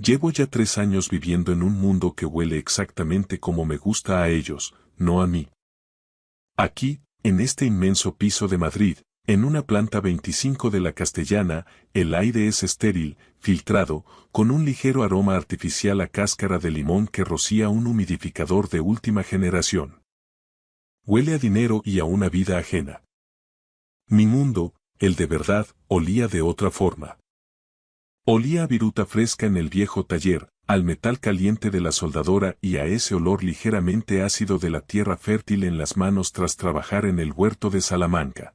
Llevo ya 3 años viviendo en un mundo que huele exactamente como me gusta a ellos, no a mí. Aquí, en este inmenso piso de Madrid, en una planta 25 de la Castellana, el aire es estéril, filtrado, con un ligero aroma artificial a cáscara de limón que rocía un humidificador de última generación. Huele a dinero y a una vida ajena. Mi mundo, el de verdad, olía de otra forma. Olía a viruta fresca en el viejo taller, al metal caliente de la soldadora y a ese olor ligeramente ácido de la tierra fértil en las manos tras trabajar en el huerto de Salamanca.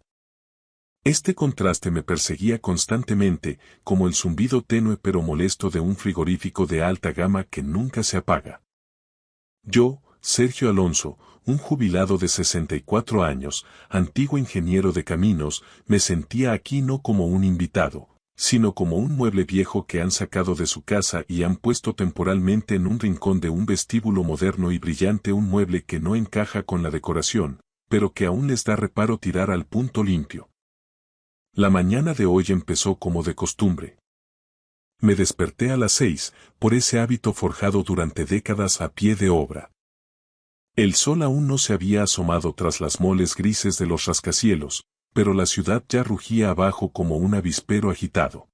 Este contraste me perseguía constantemente, como el zumbido tenue pero molesto de un frigorífico de alta gama que nunca se apaga. Yo, Sergio Alonso, un jubilado de 64 años, antiguo ingeniero de caminos, me sentía aquí no como un invitado, sino como un mueble viejo que han sacado de su casa y han puesto temporalmente en un rincón de un vestíbulo moderno y brillante, un mueble que no encaja con la decoración, pero que aún les da reparo tirar al punto limpio. La mañana de hoy empezó como de costumbre. Me desperté a las 6, por ese hábito forjado durante décadas a pie de obra. El sol aún no se había asomado tras las moles grises de los rascacielos, pero la ciudad ya rugía abajo como un avispero agitado.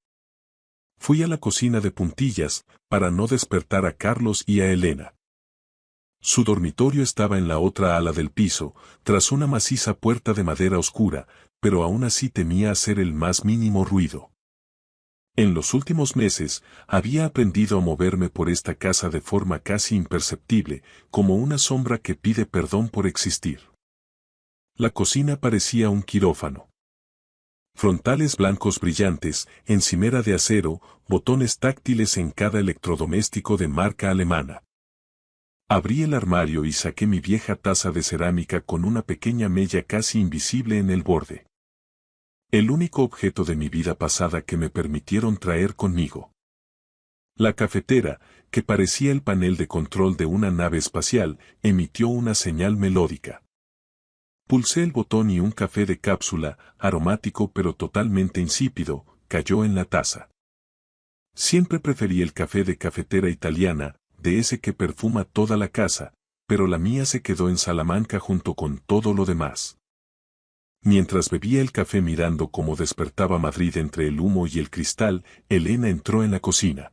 Fui a la cocina de puntillas, para no despertar a Carlos y a Elena. Su dormitorio estaba en la otra ala del piso, tras una maciza puerta de madera oscura, pero aún así temía hacer el más mínimo ruido. En los últimos meses, había aprendido a moverme por esta casa de forma casi imperceptible, como una sombra que pide perdón por existir. La cocina parecía un quirófano. Frontales blancos brillantes, encimera de acero, botones táctiles en cada electrodoméstico de marca alemana. Abrí el armario y saqué mi vieja taza de cerámica con una pequeña mella casi invisible en el borde. El único objeto de mi vida pasada que me permitieron traer conmigo. La cafetera, que parecía el panel de control de una nave espacial, emitió una señal melódica. Pulsé el botón y un café de cápsula, aromático pero totalmente insípido, cayó en la taza. Siempre preferí el café de cafetera italiana, de ese que perfuma toda la casa, pero la mía se quedó en Salamanca junto con todo lo demás. Mientras bebía el café mirando cómo despertaba Madrid entre el humo y el cristal, Elena entró en la cocina.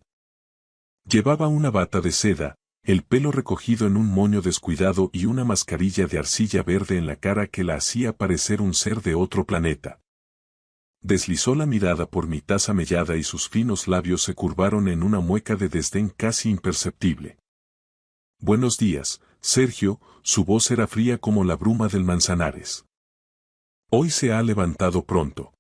Llevaba una bata de seda, el pelo recogido en un moño descuidado y una mascarilla de arcilla verde en la cara que la hacía parecer un ser de otro planeta. Deslizó la mirada por mi taza mellada y sus finos labios se curvaron en una mueca de desdén casi imperceptible. Buenos días, Sergio, su voz era fría como la bruma del Manzanares. Hoy se ha levantado pronto.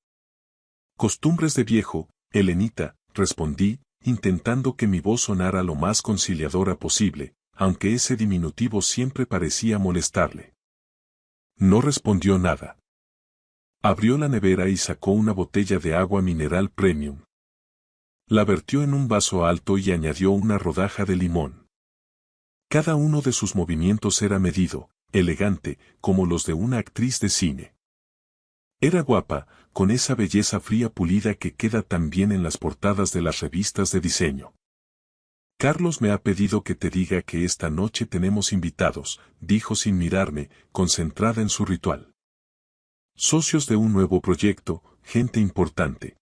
Costumbres de viejo, Elenita, respondí, intentando que mi voz sonara lo más conciliadora posible, aunque ese diminutivo siempre parecía molestarle. No respondió nada. Abrió la nevera y sacó una botella de agua mineral premium. La vertió en un vaso alto y añadió una rodaja de limón. Cada uno de sus movimientos era medido, elegante, como los de una actriz de cine. Era guapa, con esa belleza fría pulida que queda tan bien en las portadas de las revistas de diseño. Carlos me ha pedido que te diga que esta noche tenemos invitados, dijo sin mirarme, concentrada en su ritual. Socios de un nuevo proyecto, gente importante.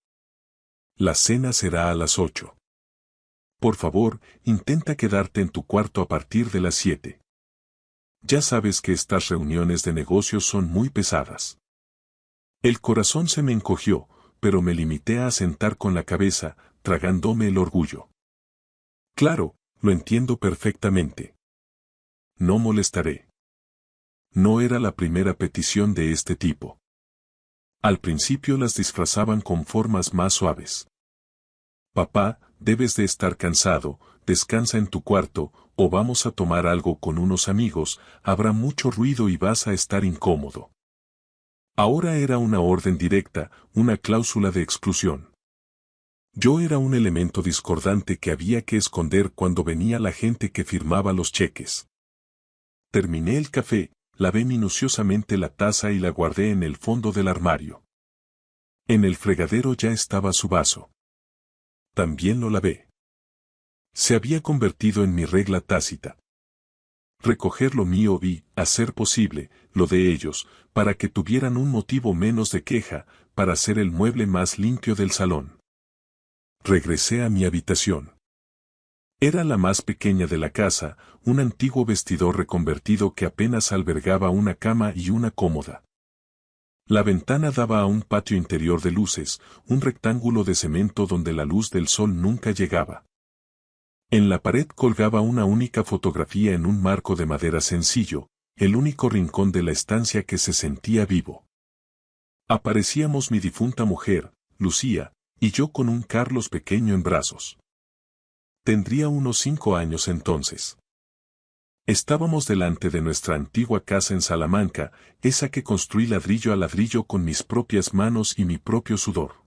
La cena será a las 8. Por favor, intenta quedarte en tu cuarto a partir de las 7. Ya sabes que estas reuniones de negocios son muy pesadas. El corazón se me encogió, pero me limité a asentar con la cabeza, tragándome el orgullo. Claro, lo entiendo perfectamente. No molestaré. No era la primera petición de este tipo. Al principio las disfrazaban con formas más suaves. Papá, debes de estar cansado, descansa en tu cuarto, o vamos a tomar algo con unos amigos, habrá mucho ruido y vas a estar incómodo. Ahora era una orden directa, una cláusula de exclusión. Yo era un elemento discordante que había que esconder cuando venía la gente que firmaba los cheques. Terminé el café, lavé minuciosamente la taza y la guardé en el fondo del armario. En el fregadero ya estaba su vaso. También lo lavé. Se había convertido en mi regla tácita. Recoger lo mío y, a ser posible, lo de ellos, para que tuvieran un motivo menos de queja, para ser el mueble más limpio del salón. Regresé a mi habitación. Era la más pequeña de la casa, un antiguo vestidor reconvertido que apenas albergaba una cama y una cómoda. La ventana daba a un patio interior de luces, un rectángulo de cemento donde la luz del sol nunca llegaba. En la pared colgaba una única fotografía en un marco de madera sencillo, el único rincón de la estancia que se sentía vivo. Aparecíamos mi difunta mujer, Lucía, y yo con un Carlos pequeño en brazos. Tendría unos 5 años entonces. Estábamos delante de nuestra antigua casa en Salamanca, esa que construí ladrillo a ladrillo con mis propias manos y mi propio sudor.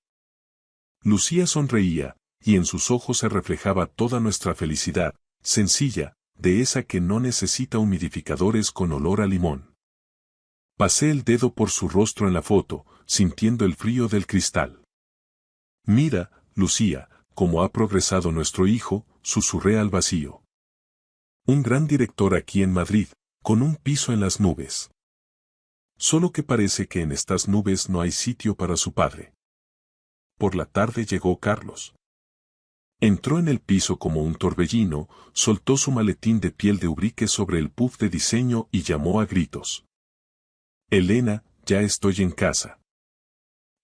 Lucía sonreía, y en sus ojos se reflejaba toda nuestra felicidad, sencilla, de esa que no necesita humidificadores con olor a limón. Pasé el dedo por su rostro en la foto, sintiendo el frío del cristal. Mira, Lucía, cómo ha progresado nuestro hijo, susurré al vacío. Un gran director aquí en Madrid, con un piso en las nubes. Solo que parece que en estas nubes no hay sitio para su padre. Por la tarde llegó Carlos. Entró en el piso como un torbellino, soltó su maletín de piel de ubrique sobre el puff de diseño y llamó a gritos. Elena, ya estoy en casa.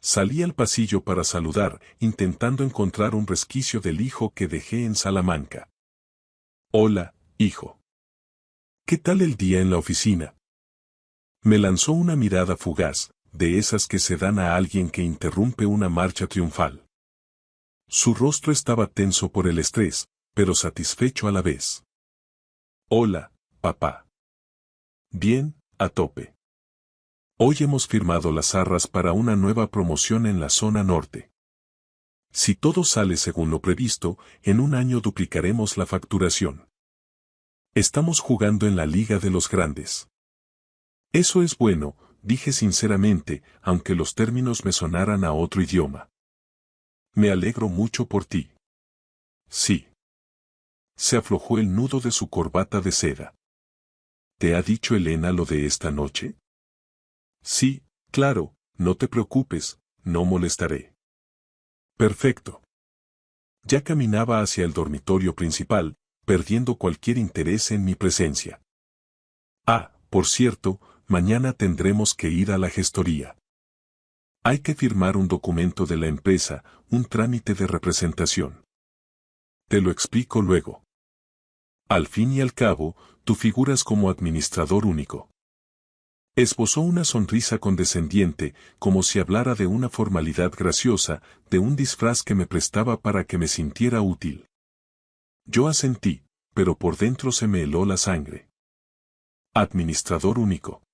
Salí al pasillo para saludar, intentando encontrar un resquicio del hijo que dejé en Salamanca. Hola, hijo. ¿Qué tal el día en la oficina? Me lanzó una mirada fugaz, de esas que se dan a alguien que interrumpe una marcha triunfal. Su rostro estaba tenso por el estrés, pero satisfecho a la vez. Hola, papá. Bien, a tope. Hoy hemos firmado las arras para una nueva promoción en la zona norte. Si todo sale según lo previsto, en un año duplicaremos la facturación. Estamos jugando en la Liga de los Grandes. Eso es bueno, dije sinceramente, aunque los términos me sonaran a otro idioma. Me alegro mucho por ti. Sí. Se aflojó el nudo de su corbata de seda. ¿Te ha dicho Elena lo de esta noche? Sí, claro, no te preocupes, no molestaré. Perfecto. Ya caminaba hacia el dormitorio principal, perdiendo cualquier interés en mi presencia. Ah, por cierto, mañana tendremos que ir a la gestoría. Hay que firmar un documento de la empresa, un trámite de representación. Te lo explico luego. Al fin y al cabo, tú figuras como administrador único. Esbozó una sonrisa condescendiente, como si hablara de una formalidad graciosa, de un disfraz que me prestaba para que me sintiera útil. Yo asentí, pero por dentro se me heló la sangre. Administrador único.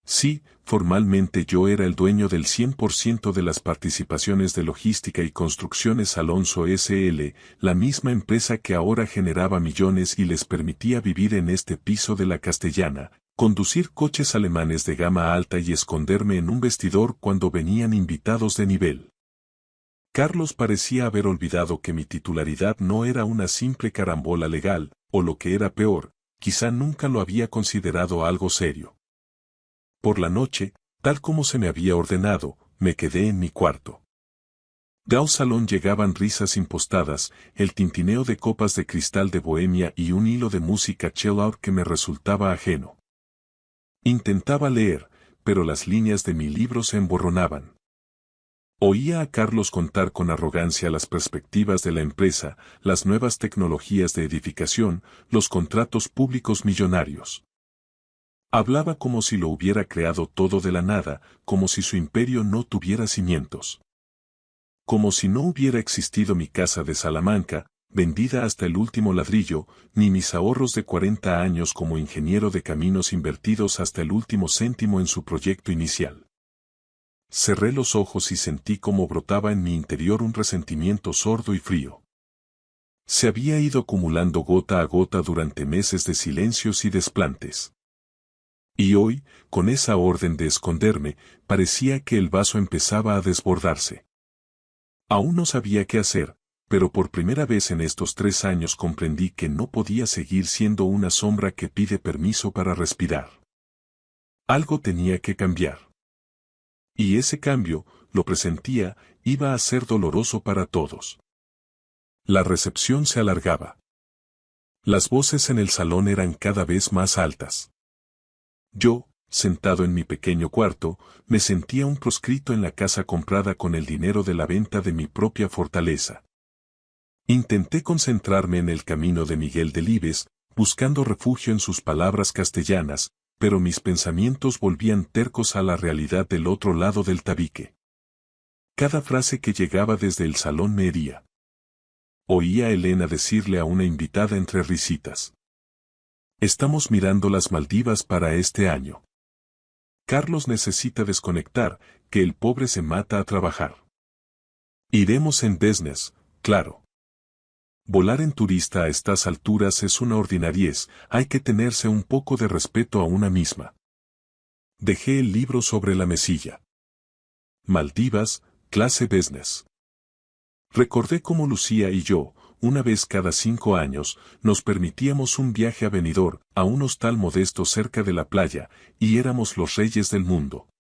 Sí, formalmente yo era el dueño del 100% de las participaciones de Logística y Construcciones Alonso S.L., la misma empresa que ahora generaba millones y les permitía vivir en este piso de la Castellana, conducir coches alemanes de gama alta y esconderme en un vestidor cuando venían invitados de nivel. Carlos parecía haber olvidado que mi titularidad no era una simple carambola legal, o lo que era peor, quizá nunca lo había considerado algo serio. Por la noche, tal como se me había ordenado, me quedé en mi cuarto. Del salón llegaban risas impostadas, el tintineo de copas de cristal de Bohemia y un hilo de música chill-out que me resultaba ajeno. Intentaba leer, pero las líneas de mi libro se emborronaban. Oía a Carlos contar con arrogancia las perspectivas de la empresa, las nuevas tecnologías de edificación, los contratos públicos millonarios. Hablaba como si lo hubiera creado todo de la nada, como si su imperio no tuviera cimientos. Como si no hubiera existido mi casa de Salamanca, vendida hasta el último ladrillo, ni mis ahorros de 40 años como ingeniero de caminos invertidos hasta el último céntimo en su proyecto inicial. Cerré los ojos y sentí cómo brotaba en mi interior un resentimiento sordo y frío. Se había ido acumulando gota a gota durante meses de silencios y desplantes. Y hoy, con esa orden de esconderme, parecía que el vaso empezaba a desbordarse. Aún no sabía qué hacer, pero por primera vez en estos 3 años comprendí que no podía seguir siendo una sombra que pide permiso para respirar. Algo tenía que cambiar. Y ese cambio, lo presentía, iba a ser doloroso para todos. La recepción se alargaba. Las voces en el salón eran cada vez más altas. Yo, sentado en mi pequeño cuarto, me sentía un proscrito en la casa comprada con el dinero de la venta de mi propia fortaleza. Intenté concentrarme en el camino de Miguel Delibes, buscando refugio en sus palabras castellanas, pero mis pensamientos volvían tercos a la realidad del otro lado del tabique. Cada frase que llegaba desde el salón me hería. Oía a Elena decirle a una invitada entre risitas: «Estamos mirando las Maldivas para este año. Carlos necesita desconectar, que el pobre se mata a trabajar. Iremos en business, claro. Volar en turista a estas alturas es una ordinariez, hay que tenerse un poco de respeto a una misma». Dejé el libro sobre la mesilla. Maldivas, clase business. Recordé cómo Lucía y yo, una vez cada 5 años, nos permitíamos un viaje a Benidorm, a un hostal modesto cerca de la playa, y éramos los reyes del mundo.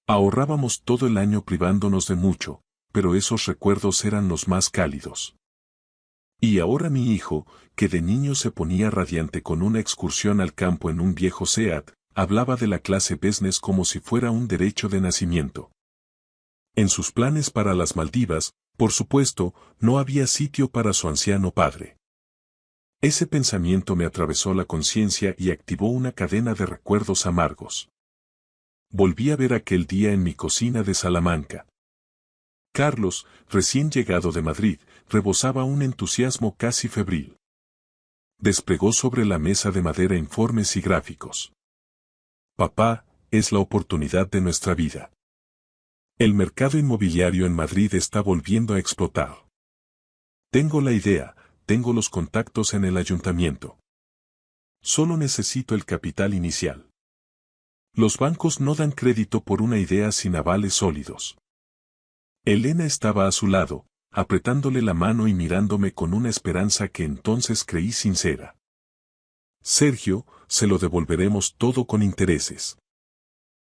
Ahorrábamos todo el año privándonos de mucho, pero esos recuerdos eran los más cálidos. Y ahora mi hijo, que de niño se ponía radiante con una excursión al campo en un viejo Seat, hablaba de la clase business como si fuera un derecho de nacimiento. En sus planes para las Maldivas, por supuesto, no había sitio para su anciano padre. Ese pensamiento me atravesó la conciencia y activó una cadena de recuerdos amargos. Volví a ver aquel día en mi cocina de Salamanca. Carlos, recién llegado de Madrid, rebosaba un entusiasmo casi febril. Desplegó sobre la mesa de madera informes y gráficos. «Papá, es la oportunidad de nuestra vida. El mercado inmobiliario en Madrid está volviendo a explotar. Tengo la idea, tengo los contactos en el ayuntamiento. Solo necesito el capital inicial. Los bancos no dan crédito por una idea sin avales sólidos». Elena estaba a su lado, apretándole la mano y mirándome con una esperanza que entonces creí sincera. «Sergio, se lo devolveremos todo con intereses.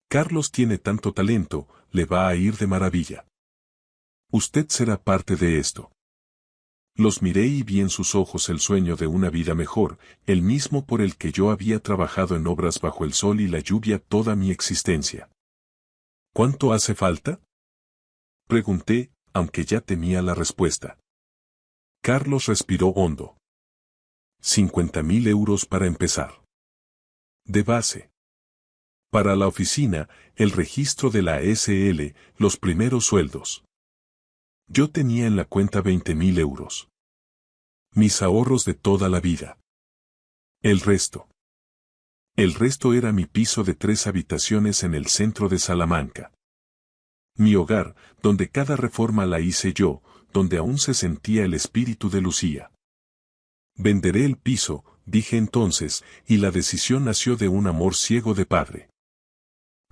Carlos tiene tanto talento, le va a ir de maravilla. Usted será parte de esto». Los miré y vi en sus ojos el sueño de una vida mejor, el mismo por el que yo había trabajado en obras bajo el sol y la lluvia toda mi existencia. «¿Cuánto hace falta?», pregunté, aunque ya temía la respuesta. Carlos respiró hondo. 50.000 euros para empezar. De base. Para la oficina, el registro de la SL, los primeros sueldos. Yo tenía en la cuenta 20.000 euros. Mis ahorros de toda la vida. El resto. El resto era mi piso de 3 habitaciones en el centro de Salamanca. Mi hogar, donde cada reforma la hice yo, donde aún se sentía el espíritu de Lucía. Venderé el piso, dije entonces, y la decisión nació de un amor ciego de padre.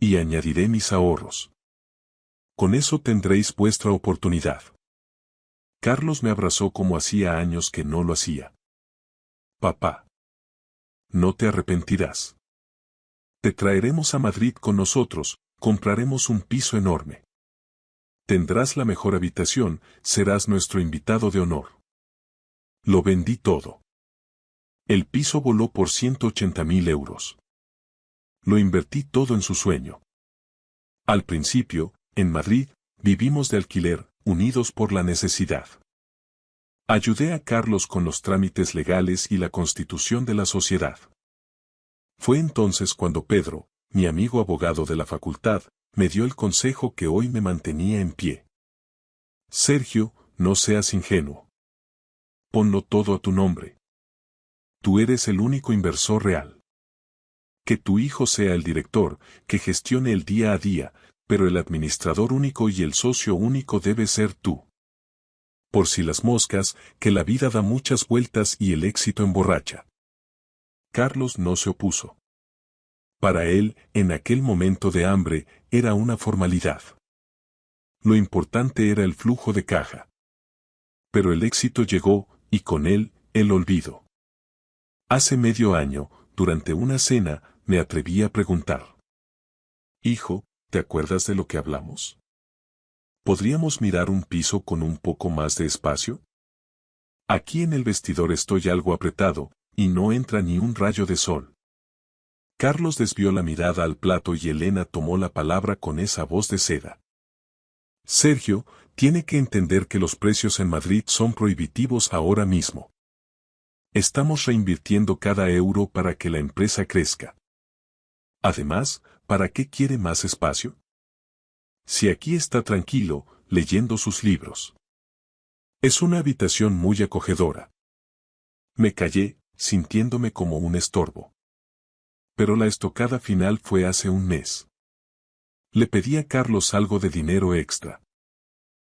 Y añadiré mis ahorros. Con eso tendréis vuestra oportunidad. Carlos me abrazó como hacía años que no lo hacía. Papá. No te arrepentirás. Te traeremos a Madrid con nosotros, compraremos un piso enorme. Tendrás la mejor habitación, serás nuestro invitado de honor. Lo vendí todo. El piso voló por 180.000 euros. Lo invertí todo en su sueño. Al principio, en Madrid, vivimos de alquiler, unidos por la necesidad. Ayudé a Carlos con los trámites legales y la constitución de la sociedad. Fue entonces cuando Pedro, mi amigo abogado de la facultad, me dio el consejo que hoy me mantenía en pie. Sergio, no seas ingenuo. Ponlo todo a tu nombre. Tú eres el único inversor real. Que tu hijo sea el director, que gestione el día a día, pero el administrador único y el socio único debe ser tú. Por si las moscas, que la vida da muchas vueltas y el éxito emborracha. Carlos no se opuso. Para él, en aquel momento de hambre, era una formalidad. Lo importante era el flujo de caja. Pero el éxito llegó, y con él, el olvido. Hace medio año, durante una cena, me atreví a preguntar. Hijo, ¿te acuerdas de lo que hablamos? ¿Podríamos mirar un piso con un poco más de espacio? Aquí en el vestidor estoy algo apretado, y no entra ni un rayo de sol. Carlos desvió la mirada al plato y Elena tomó la palabra con esa voz de seda. Sergio, tiene que entender que los precios en Madrid son prohibitivos ahora mismo. Estamos reinvirtiendo cada euro para que la empresa crezca. Además, ¿para qué quiere más espacio? Si aquí está tranquilo, leyendo sus libros. Es una habitación muy acogedora. Me callé, sintiéndome como un estorbo. Pero la estocada final fue hace un mes. Le pedí a Carlos algo de dinero extra.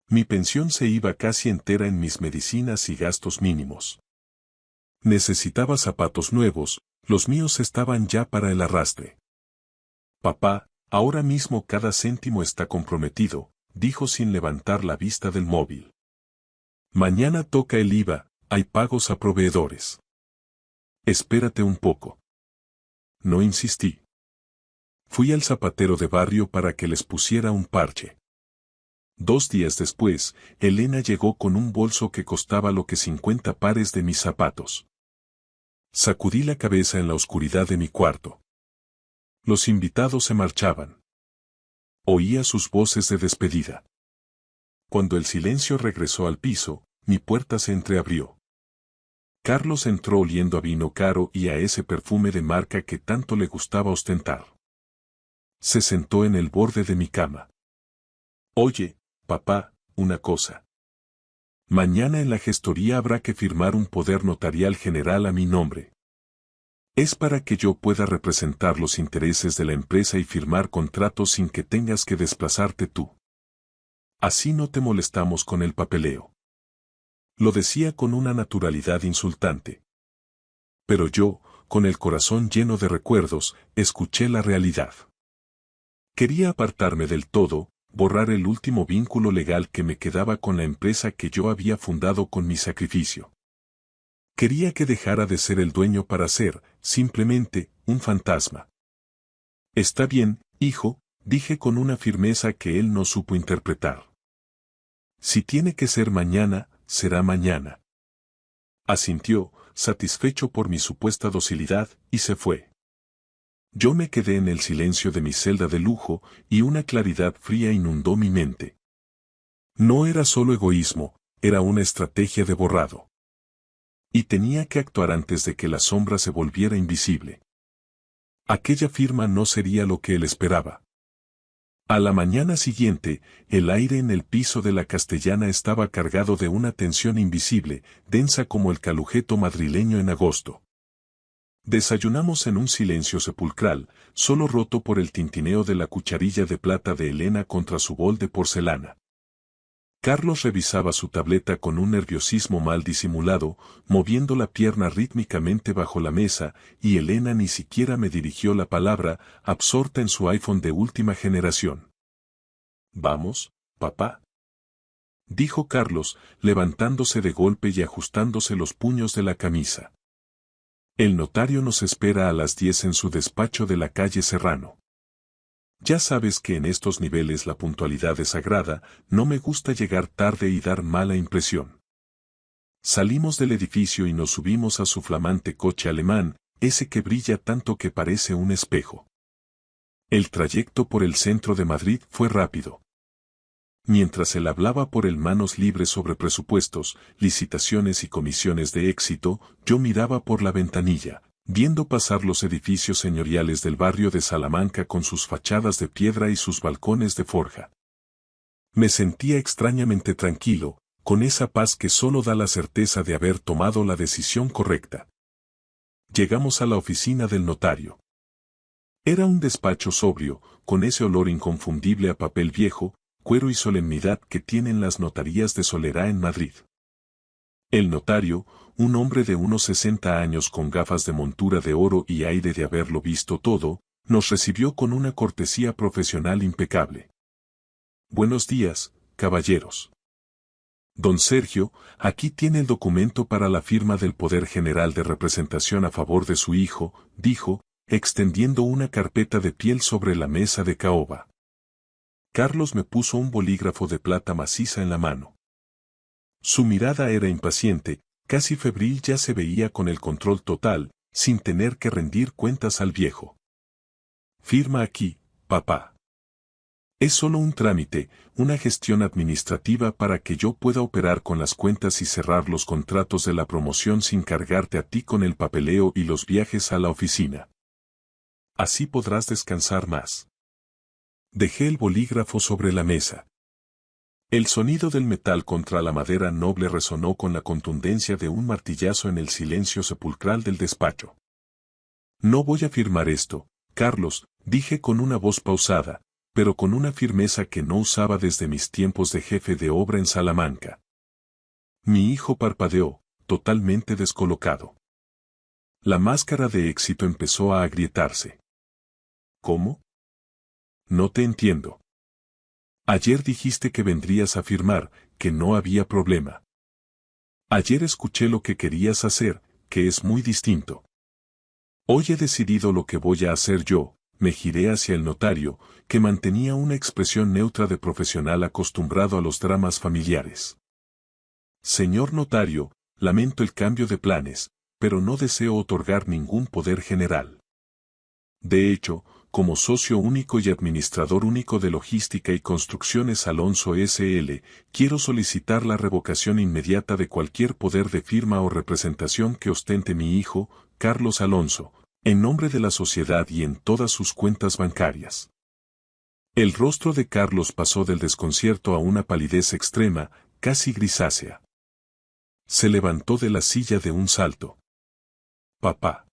Mi pensión se iba casi entera en mis medicinas y gastos mínimos. Necesitaba zapatos nuevos, los míos estaban ya para el arrastre. Papá, ahora mismo cada céntimo está comprometido, dijo sin levantar la vista del móvil. Mañana toca el IVA, hay pagos a proveedores. Espérate un poco. No insistí. Fui al zapatero de barrio para que les pusiera un parche. 2 días después, Elena llegó con un bolso que costaba lo que 50 pares de mis zapatos. Sacudí la cabeza en la oscuridad de mi cuarto. Los invitados se marchaban. Oía sus voces de despedida. Cuando el silencio regresó al piso, mi puerta se entreabrió. Carlos entró oliendo a vino caro y a ese perfume de marca que tanto le gustaba ostentar. Se sentó en el borde de mi cama. Oye, papá, una cosa. Mañana en la gestoría habrá que firmar un poder notarial general a mi nombre. Es para que yo pueda representar los intereses de la empresa y firmar contratos sin que tengas que desplazarte tú. Así no te molestamos con el papeleo. Lo decía con una naturalidad insultante. Pero yo, con el corazón lleno de recuerdos, escuché la realidad. Quería apartarme del todo, borrar el último vínculo legal que me quedaba con la empresa que yo había fundado con mi sacrificio. Quería que dejara de ser el dueño para ser, simplemente, un fantasma. Está bien, hijo, dije con una firmeza que él no supo interpretar. Si tiene que ser mañana, será mañana. Asintió, satisfecho por mi supuesta docilidad, y se fue. Yo me quedé en el silencio de mi celda de lujo, y una claridad fría inundó mi mente. No era solo egoísmo, era una estrategia de borrado. Y tenía que actuar antes de que la sombra se volviera invisible. Aquella firma no sería lo que él esperaba. A la mañana siguiente, el aire en el piso de la Castellana estaba cargado de una tensión invisible, densa como el calujeto madrileño en agosto. Desayunamos en un silencio sepulcral, solo roto por el tintineo de la cucharilla de plata de Elena contra su bol de porcelana. Carlos revisaba su tableta con un nerviosismo mal disimulado, moviendo la pierna rítmicamente bajo la mesa, y Elena ni siquiera me dirigió la palabra, absorta en su iPhone de última generación. «Vamos, papá», dijo Carlos, levantándose de golpe y ajustándose los puños de la camisa. El notario nos espera a las 10 en su despacho de la calle Serrano. Ya sabes que en estos niveles la puntualidad es sagrada, no me gusta llegar tarde y dar mala impresión. Salimos del edificio y nos subimos a su flamante coche alemán, ese que brilla tanto que parece un espejo. El trayecto por el centro de Madrid fue rápido. Mientras él hablaba por el manos libres sobre presupuestos, licitaciones y comisiones de éxito, yo miraba por la ventanilla, viendo pasar los edificios señoriales del barrio de Salamanca con sus fachadas de piedra y sus balcones de forja. Me sentía extrañamente tranquilo, con esa paz que solo da la certeza de haber tomado la decisión correcta. Llegamos a la oficina del notario. Era un despacho sobrio, con ese olor inconfundible a papel viejo, cuero y solemnidad que tienen las notarías de Solerá en Madrid. El notario, un hombre de unos 60 años con gafas de montura de oro y aire de haberlo visto todo, nos recibió con una cortesía profesional impecable. «Buenos días, caballeros». Don Sergio, aquí tiene el documento para la firma del Poder General de Representación a favor de su hijo, dijo, extendiendo una carpeta de piel sobre la mesa de caoba. Carlos me puso un bolígrafo de plata maciza en la mano. Su mirada era impaciente, casi febril, ya se veía con el control total, sin tener que rendir cuentas al viejo. Firma aquí, papá. Es solo un trámite, una gestión administrativa para que yo pueda operar con las cuentas y cerrar los contratos de la promoción sin cargarte a ti con el papeleo y los viajes a la oficina. Así podrás descansar más. Dejé el bolígrafo sobre la mesa. El sonido del metal contra la madera noble resonó con la contundencia de un martillazo en el silencio sepulcral del despacho. No voy a firmar esto, Carlos, dije con una voz pausada, pero con una firmeza que no usaba desde mis tiempos de jefe de obra en Salamanca. Mi hijo parpadeó, totalmente descolocado. La máscara de éxito empezó a agrietarse. ¿Cómo? No te entiendo. Ayer dijiste que vendrías a firmar, que no había problema. Ayer escuché lo que querías hacer, que es muy distinto. Hoy he decidido lo que voy a hacer yo. Me giré hacia el notario, que mantenía una expresión neutra de profesional acostumbrado a los dramas familiares. Señor notario, lamento el cambio de planes, pero no deseo otorgar ningún poder general. De hecho, como socio único y administrador único de Logística y Construcciones Alonso S.L., quiero solicitar la revocación inmediata de cualquier poder de firma o representación que ostente mi hijo, Carlos Alonso, en nombre de la sociedad y en todas sus cuentas bancarias. El rostro de Carlos pasó del desconcierto a una palidez extrema, casi grisácea. Se levantó de la silla de un salto. Papá.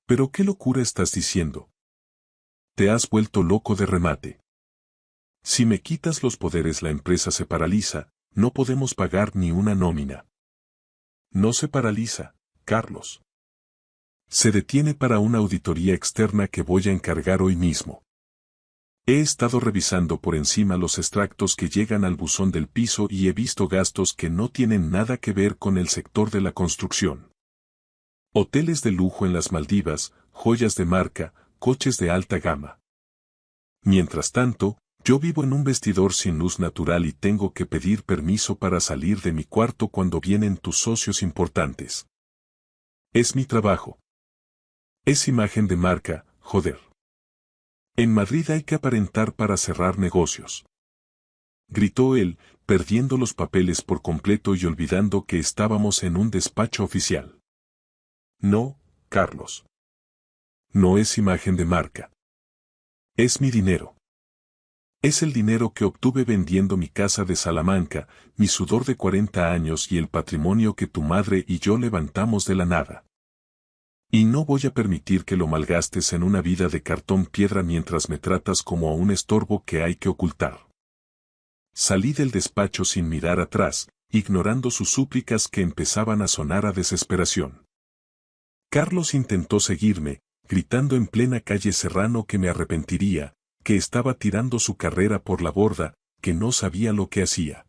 ¿Pero qué locura estás diciendo? Te has vuelto loco de remate. Si me quitas los poderes, la empresa se paraliza, no podemos pagar ni una nómina. No se paraliza, Carlos. Se detiene para una auditoría externa que voy a encargar hoy mismo. He estado revisando por encima los extractos que llegan al buzón del piso y he visto gastos que no tienen nada que ver con el sector de la construcción. Hoteles de lujo en las Maldivas, joyas de marca, coches de alta gama. Mientras tanto, yo vivo en un vestidor sin luz natural y tengo que pedir permiso para salir de mi cuarto cuando vienen tus socios importantes. Es mi trabajo. Es imagen de marca, joder. En Madrid hay que aparentar para cerrar negocios. Gritó él, perdiendo los papeles por completo y olvidando que estábamos en un despacho oficial. No, Carlos. No es imagen de marca. Es mi dinero. Es el dinero que obtuve vendiendo mi casa de Salamanca, mi sudor de 40 años y el patrimonio que tu madre y yo levantamos de la nada. Y no voy a permitir que lo malgastes en una vida de cartón piedra mientras me tratas como a un estorbo que hay que ocultar. Salí del despacho sin mirar atrás, ignorando sus súplicas que empezaban a sonar a desesperación. Carlos intentó seguirme, gritando en plena calle Serrano que me arrepentiría, que estaba tirando su carrera por la borda, que no sabía lo que hacía.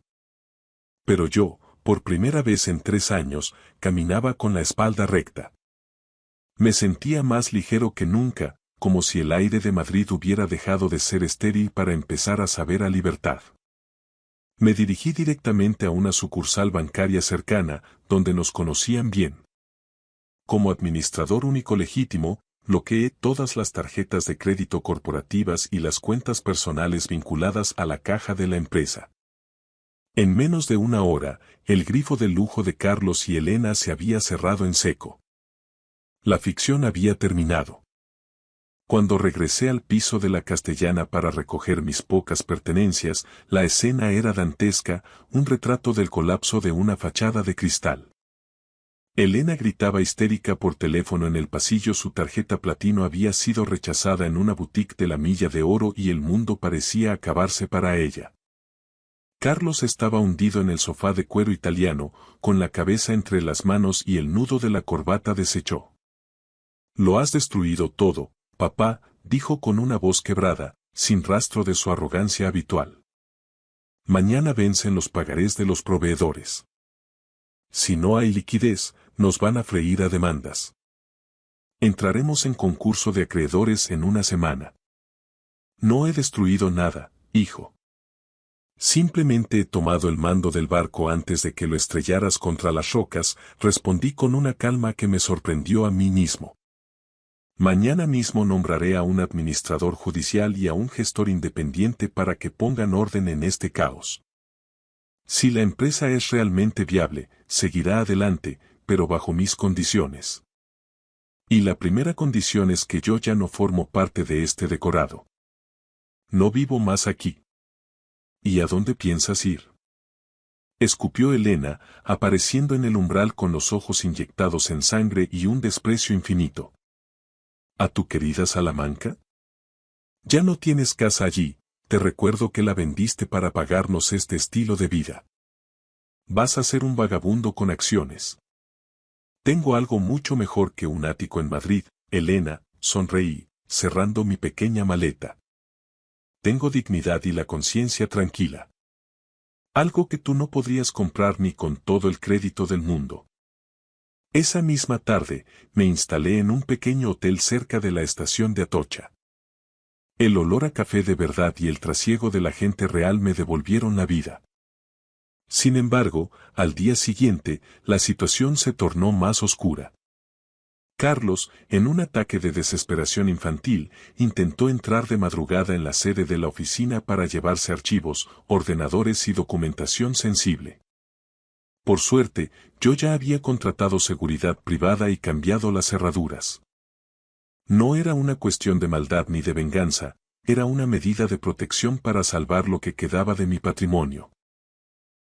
Pero yo, por primera vez en 3 años, caminaba con la espalda recta. Me sentía más ligero que nunca, como si el aire de Madrid hubiera dejado de ser estéril para empezar a saber a libertad. Me dirigí directamente a una sucursal bancaria cercana, donde nos conocían bien. Como administrador único legítimo, bloqueé todas las tarjetas de crédito corporativas y las cuentas personales vinculadas a la caja de la empresa. En menos de una hora, el grifo de lujo de Carlos y Elena se había cerrado en seco. La ficción había terminado. Cuando regresé al piso de la Castellana para recoger mis pocas pertenencias, la escena era dantesca, un retrato del colapso de una fachada de cristal. Elena gritaba histérica por teléfono en el pasillo, su tarjeta platino había sido rechazada en una boutique de la Milla de Oro y el mundo parecía acabarse para ella. Carlos estaba hundido en el sofá de cuero italiano, con la cabeza entre las manos y el nudo de la corbata deshecho. Lo has destruido todo, papá, dijo con una voz quebrada, sin rastro de su arrogancia habitual. Mañana vencen los pagarés de los proveedores. Si no hay liquidez, nos van a freír a demandas. Entraremos en concurso de acreedores en una semana. No he destruido nada, hijo. Simplemente he tomado el mando del barco antes de que lo estrellaras contra las rocas, respondí con una calma que me sorprendió a mí mismo. Mañana mismo nombraré a un administrador judicial y a un gestor independiente para que pongan orden en este caos. Si la empresa es realmente viable, seguirá adelante, pero bajo mis condiciones. Y la primera condición es que yo ya no formo parte de este decorado. No vivo más aquí. ¿Y a dónde piensas ir? Escupió Elena, apareciendo en el umbral con los ojos inyectados en sangre y un desprecio infinito. ¿A tu querida Salamanca? Ya no tienes casa allí, te recuerdo que la vendiste para pagarnos este estilo de vida. Vas a ser un vagabundo con acciones. Tengo algo mucho mejor que un ático en Madrid, Elena, sonreí, cerrando mi pequeña maleta. Tengo dignidad y la conciencia tranquila. Algo que tú no podrías comprar ni con todo el crédito del mundo. Esa misma tarde, me instalé en un pequeño hotel cerca de la estación de Atocha. El olor a café de verdad y el trasiego de la gente real me devolvieron la vida. Sin embargo, al día siguiente, la situación se tornó más oscura. Carlos, en un ataque de desesperación infantil, intentó entrar de madrugada en la sede de la oficina para llevarse archivos, ordenadores y documentación sensible. Por suerte, yo ya había contratado seguridad privada y cambiado las cerraduras. No era una cuestión de maldad ni de venganza, era una medida de protección para salvar lo que quedaba de mi patrimonio.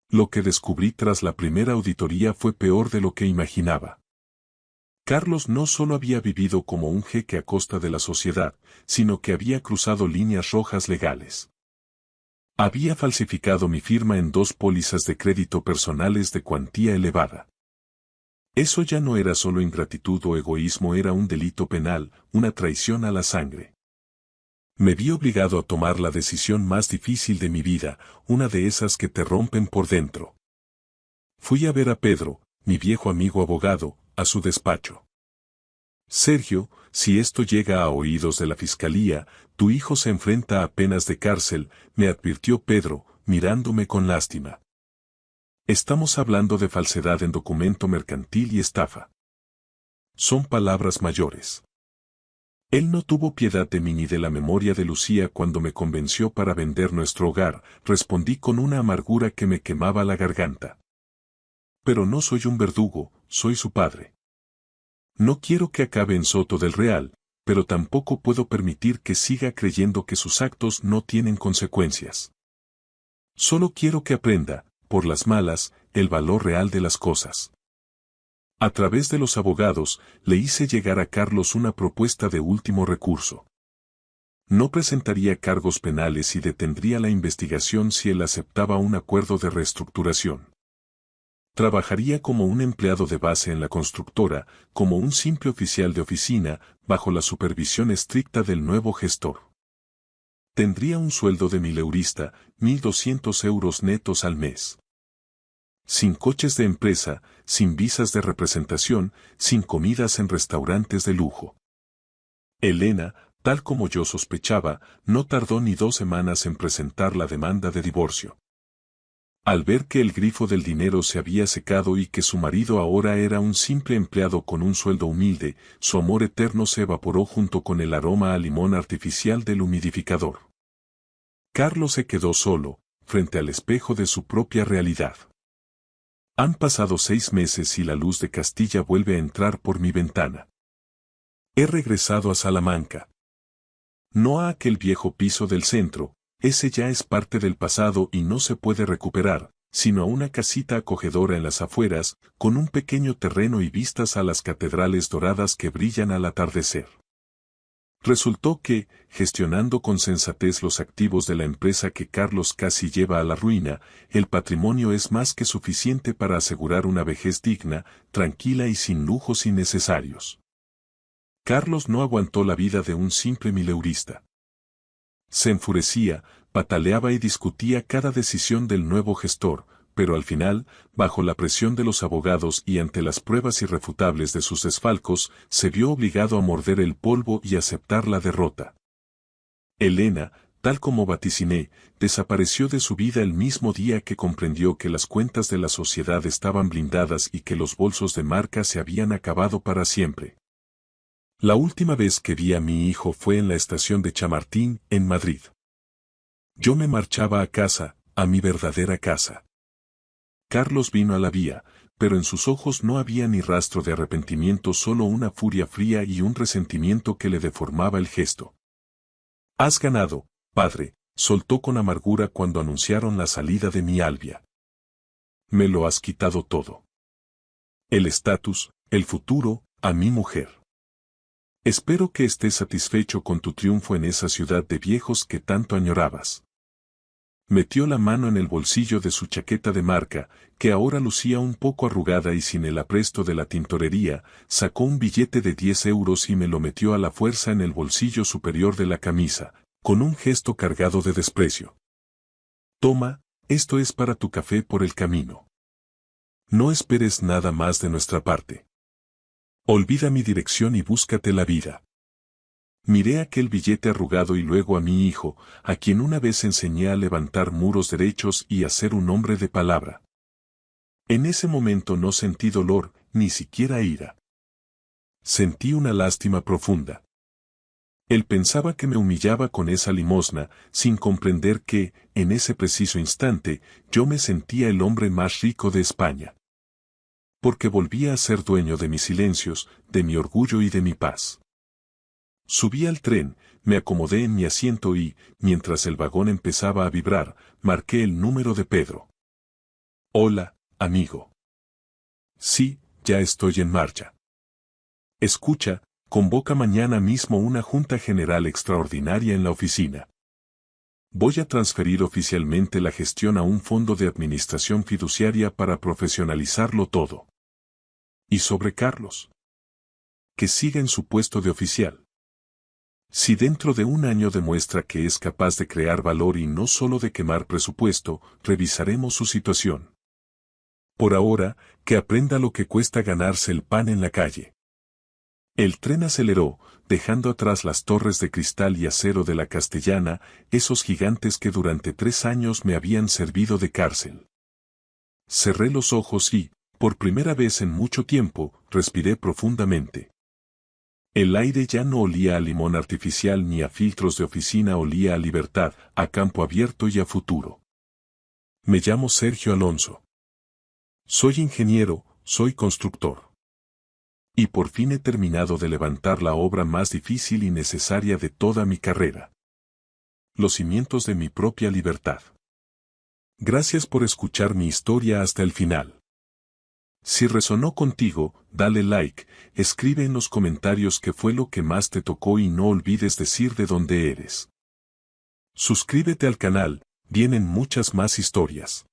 Lo que descubrí tras la primera auditoría fue peor de lo que imaginaba. Carlos no solo había vivido como un jeque a costa de la sociedad, sino que había cruzado líneas rojas legales. Había falsificado mi firma en 2 pólizas de crédito personales de cuantía elevada. Eso ya no era solo ingratitud o egoísmo, era un delito penal, una traición a la sangre. Me vi obligado a tomar la decisión más difícil de mi vida, una de esas que te rompen por dentro. Fui a ver a Pedro, mi viejo amigo abogado, a su despacho. Sergio, si esto llega a oídos de la fiscalía, tu hijo se enfrenta a penas de cárcel, me advirtió Pedro, mirándome con lástima. Estamos hablando de falsedad en documento mercantil y estafa. Son palabras mayores. Él no tuvo piedad de mí ni de la memoria de Lucía cuando me convenció para vender nuestro hogar, respondí con una amargura que me quemaba la garganta. Pero no soy un verdugo, soy su padre. No quiero que acabe en Soto del Real, pero tampoco puedo permitir que siga creyendo que sus actos no tienen consecuencias. Solo quiero que aprenda, por las malas, el valor real de las cosas. A través de los abogados, le hice llegar a Carlos una propuesta de último recurso. No presentaría cargos penales y detendría la investigación si él aceptaba un acuerdo de reestructuración. Trabajaría como un empleado de base en la constructora, como un simple oficial de oficina, bajo la supervisión estricta del nuevo gestor. Tendría un sueldo de mileurista, 1.200 euros netos al mes. Sin coches de empresa, sin visas de representación, sin comidas en restaurantes de lujo. Elena, tal como yo sospechaba, no tardó ni 2 semanas en presentar la demanda de divorcio. Al ver que el grifo del dinero se había secado y que su marido ahora era un simple empleado con un sueldo humilde, su amor eterno se evaporó junto con el aroma a limón artificial del humidificador. Carlos se quedó solo, frente al espejo de su propia realidad. Han pasado 6 meses y la luz de Castilla vuelve a entrar por mi ventana. He regresado a Salamanca. No a aquel viejo piso del centro, ese ya es parte del pasado y no se puede recuperar, sino a una casita acogedora en las afueras, con un pequeño terreno y vistas a las catedrales doradas que brillan al atardecer. Resultó que, gestionando con sensatez los activos de la empresa que Carlos casi lleva a la ruina, el patrimonio es más que suficiente para asegurar una vejez digna, tranquila y sin lujos innecesarios. Carlos no aguantó la vida de un simple mileurista. Se enfurecía, pataleaba y discutía cada decisión del nuevo gestor, pero al final, bajo la presión de los abogados y ante las pruebas irrefutables de sus desfalcos, se vio obligado a morder el polvo y aceptar la derrota. Elena, tal como vaticiné, desapareció de su vida el mismo día que comprendió que las cuentas de la sociedad estaban blindadas y que los bolsos de marca se habían acabado para siempre. La última vez que vi a mi hijo fue en la estación de Chamartín, en Madrid. Yo me marchaba a casa, a mi verdadera casa. Carlos vino a la vía, pero en sus ojos no había ni rastro de arrepentimiento, solo una furia fría y un resentimiento que le deformaba el gesto. «Has ganado, padre», soltó con amargura cuando anunciaron la salida de mi Albia. «Me lo has quitado todo. El estatus, el futuro, a mi mujer. Espero que estés satisfecho con tu triunfo en esa ciudad de viejos que tanto añorabas». Metió la mano en el bolsillo de su chaqueta de marca, que ahora lucía un poco arrugada y sin el apresto de la tintorería, sacó un billete de 10 euros y me lo metió a la fuerza en el bolsillo superior de la camisa, con un gesto cargado de desprecio. «Toma, esto es para tu café por el camino. No esperes nada más de nuestra parte. Olvida mi dirección y búscate la vida». Miré aquel billete arrugado y luego a mi hijo, a quien una vez enseñé a levantar muros derechos y a ser un hombre de palabra. En ese momento no sentí dolor, ni siquiera ira. Sentí una lástima profunda. Él pensaba que me humillaba con esa limosna, sin comprender que, en ese preciso instante, yo me sentía el hombre más rico de España. Porque volvía a ser dueño de mis silencios, de mi orgullo y de mi paz. Subí al tren, me acomodé en mi asiento y, mientras el vagón empezaba a vibrar, marqué el número de Pedro. «Hola, amigo. Sí, ya estoy en marcha. Escucha, convoca mañana mismo una junta general extraordinaria en la oficina. Voy a transferir oficialmente la gestión a un fondo de administración fiduciaria para profesionalizarlo todo. Y sobre Carlos. Que siga en su puesto de oficial. Si dentro de un año demuestra que es capaz de crear valor y no solo de quemar presupuesto, revisaremos su situación. Por ahora, que aprenda lo que cuesta ganarse el pan en la calle». El tren aceleró, dejando atrás las torres de cristal y acero de la Castellana, esos gigantes que durante 3 años me habían servido de cárcel. Cerré los ojos y, por primera vez en mucho tiempo, respiré profundamente. El aire ya no olía a limón artificial ni a filtros de oficina, olía a libertad, a campo abierto y a futuro. Me llamo Sergio Alonso. Soy ingeniero, soy constructor. Y por fin he terminado de levantar la obra más difícil y necesaria de toda mi carrera. Los cimientos de mi propia libertad. Gracias por escuchar mi historia hasta el final. Si resonó contigo, dale like, escribe en los comentarios qué fue lo que más te tocó y no olvides decir de dónde eres. Suscríbete al canal, vienen muchas más historias.